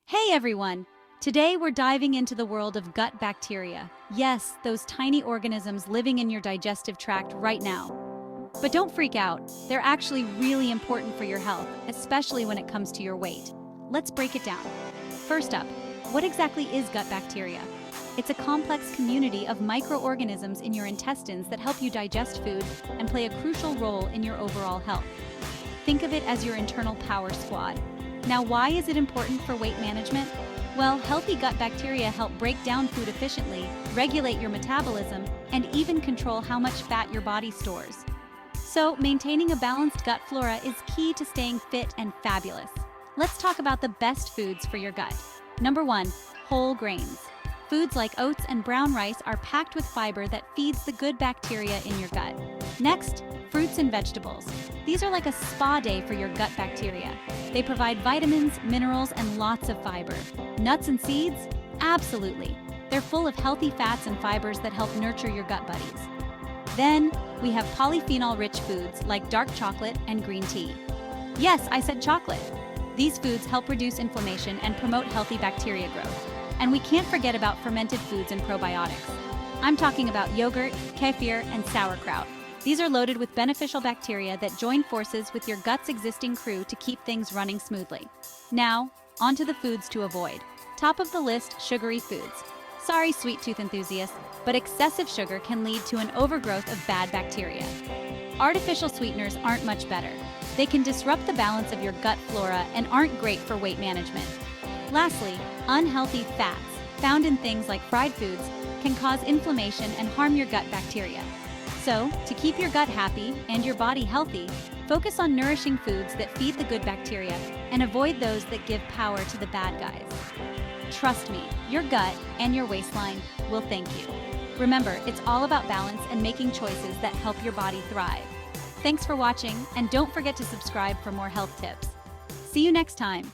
Hey everyone! Today we're diving into the world of gut bacteria. Yes, those tiny organisms living in your digestive tract right now. But don't freak out, they're actually really important for your health, especially when it comes to your weight. Let's break it down. First up, what exactly is gut bacteria? It's a complex community of microorganisms in your intestines that help you digest food and play a crucial role in your overall health. Think of it as your internal power squad. Now, why is it important for weight management? Well, healthy gut bacteria help break down food efficiently, regulate your metabolism, and even control how much fat your body stores. So, maintaining a balanced gut flora is key to staying fit and fabulous. Let's talk about the best foods for your gut. Number 1, whole grains. Foods like oats and brown rice are packed with fiber that feeds the good bacteria in your gut. Next, fruits and vegetables. These are like a spa day for your gut bacteria. They provide vitamins, minerals, and lots of fiber. Nuts and seeds? Absolutely. They're full of healthy fats and fibers that help nurture your gut buddies. Then, we have polyphenol-rich foods like dark chocolate and green tea. Yes, I said chocolate. These foods help reduce inflammation and promote healthy bacteria growth. And we can't forget about fermented foods and probiotics. I'm talking about yogurt, kefir, and sauerkraut. These are loaded with beneficial bacteria that join forces with your gut's existing crew to keep things running smoothly. Now, onto the foods to avoid. Top of the list, sugary foods. Sorry, sweet tooth enthusiasts, but excessive sugar can lead to an overgrowth of bad bacteria. Artificial sweeteners aren't much better. They can disrupt the balance of your gut flora and aren't great for weight management. Lastly, unhealthy fats, found in things like fried foods, can cause inflammation and harm your gut bacteria. So, to keep your gut happy and your body healthy, focus on nourishing foods that feed the good bacteria and avoid those that give power to the bad guys. Trust me, your gut and your waistline will thank you. Remember, it's all about balance and making choices that help your body thrive. Thanks for watching, and don't forget to subscribe for more health tips. See you next time.